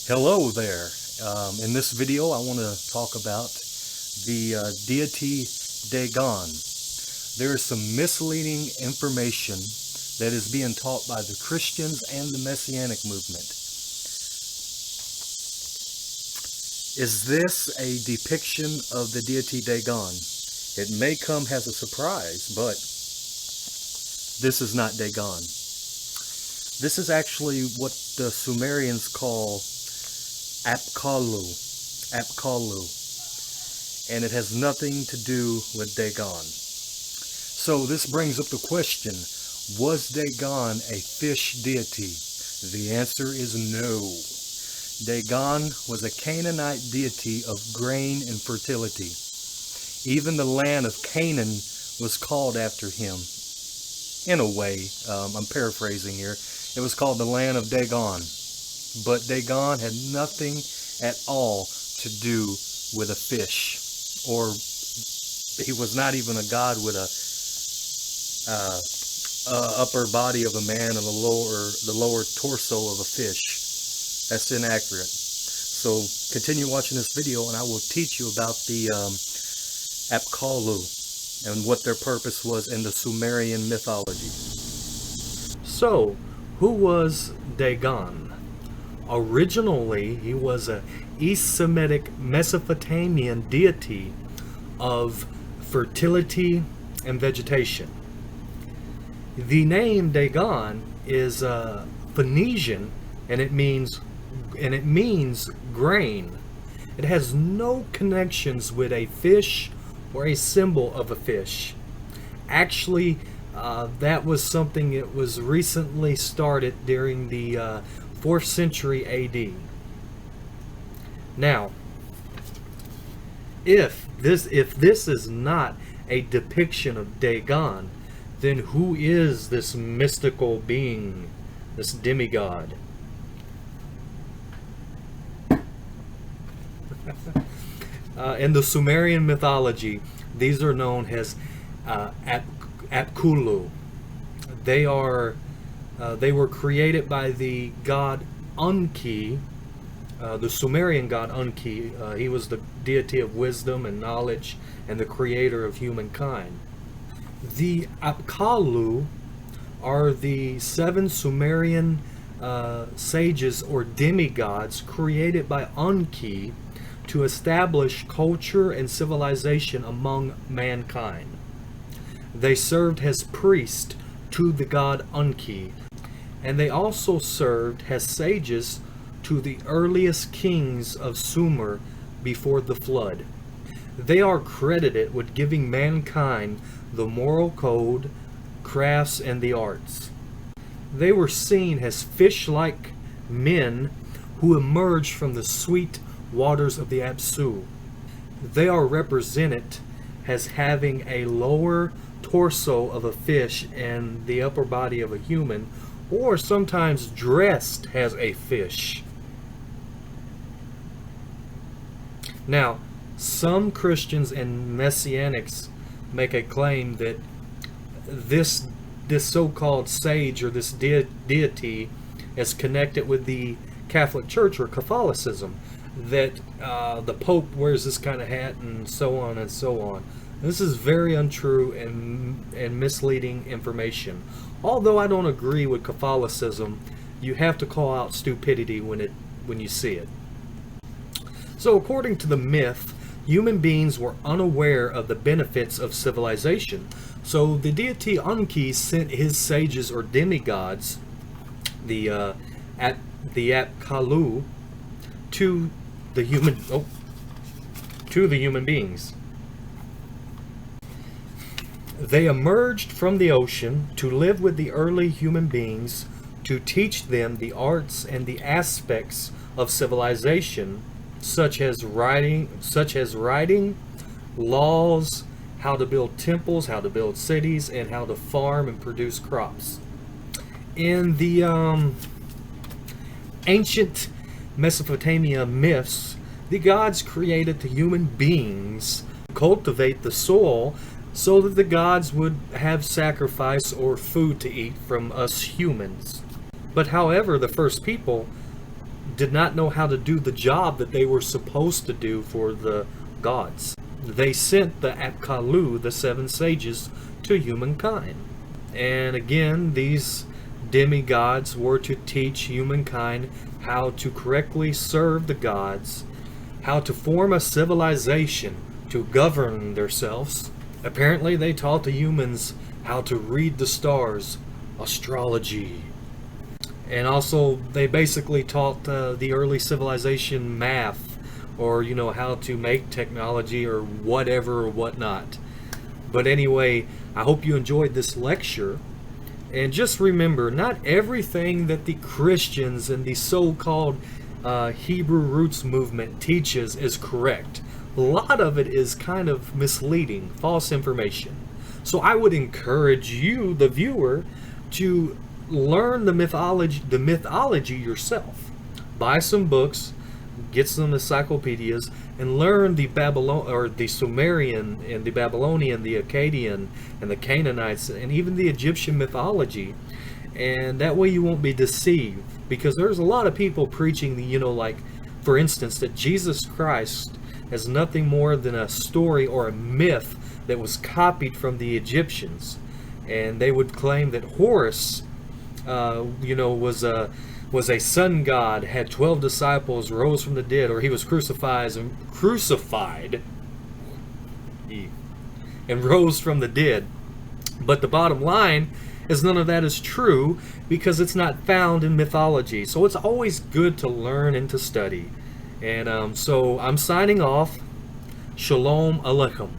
Hello there. In this video, I want to talk about the deity Dagon. There is some misleading information that is being taught by the Christians and the Messianic movement. Is this a depiction of the deity Dagon? It may come as a surprise, but this is not Dagon. This is actually what the Sumerians call Apkallu, and it has nothing to do with Dagon. So this brings up the question, was Dagon a fish deity? The answer is no. Dagon was a Canaanite deity of grain and fertility. Even the land of Canaan was called after him. In a way, I'm paraphrasing here, it was called the land of Dagon. But Dagon had nothing at all to do with a fish, or he was not even a god with a upper body of a man and the lower torso of a fish. That's inaccurate. So continue watching this video and I will teach you about the Apkallu and what their purpose was in the Sumerian mythology. So, who was Dagon? Originally, he was an East Semitic Mesopotamian deity of fertility and vegetation. The name Dagon is Phoenician, and it means grain. It has no connections with a fish or a symbol of a fish. Actually, that was something that was recently started during the 4th century AD. Now, if this is not a depiction of Dagon, then who is this mystical being, this demigod? In the Sumerian mythology, these are known as Apkallu. They were created by the god Enki, the Sumerian god Enki. He was the deity of wisdom and knowledge and the creator of humankind. The Apkallu are the 7 Sumerian sages or demigods created by Enki to establish culture and civilization among mankind. They served as priests to the god Enki, and they also served as sages to the earliest kings of Sumer before the flood. They are credited with giving mankind the moral code, crafts, and the arts. They were seen as fish-like men who emerged from the sweet waters of the Apsu. They are represented as having a lower torso of a fish and the upper body of a human, or sometimes dressed as a fish. Now, some Christians and Messianics make a claim that this so-called sage or this deity is connected with the Catholic Church or Catholicism, that the Pope wears this kind of hat and so on and so on. This is very untrue and misleading information. Although I don't agree with Catholicism, you have to call out stupidity when you see it. So according to the myth, human beings were unaware of the benefits of civilization. So the deity Enki sent his sages or demigods, the Apkallu, to the human beings. They emerged from the ocean to live with the early human beings, to teach them the arts and the aspects of civilization, such as writing, laws, how to build temples, how to build cities, and how to farm and produce crops. In the ancient Mesopotamia myths, the gods created the human beings to cultivate the soil so that the gods would have sacrifice or food to eat from us humans. But however, the first people did not know how to do the job that they were supposed to do for the gods. They sent the Apkallu, the 7 sages, to humankind. And again, these demigods were to teach humankind how to correctly serve the gods, how to form a civilization to govern themselves. Apparently, they taught the humans how to read the stars, astrology. And also, they basically taught the early civilization math, or, how to make technology or whatever or whatnot. But anyway, I hope you enjoyed this lecture. And just remember, not everything that the Christians and the so-called Hebrew roots movement teaches is correct. A lot of it is kind of misleading, false information. So I would encourage you, the viewer, to learn the mythology yourself. Buy some books, get some encyclopedias, and learn the the Sumerian and the Babylonian, the Akkadian and the Canaanites, and even the Egyptian mythology. And that way you won't be deceived, because there's a lot of people preaching like, for instance, that Jesus Christ is nothing more than a story or a myth that was copied from the Egyptians. And they would claim that Horus was a sun god, had 12 disciples, rose from the dead, or he was crucified and rose from the dead. But the bottom line is none of that is true, because it's not found in mythology. So it's always good to learn and to study. And so I'm signing off. Shalom Aleichem.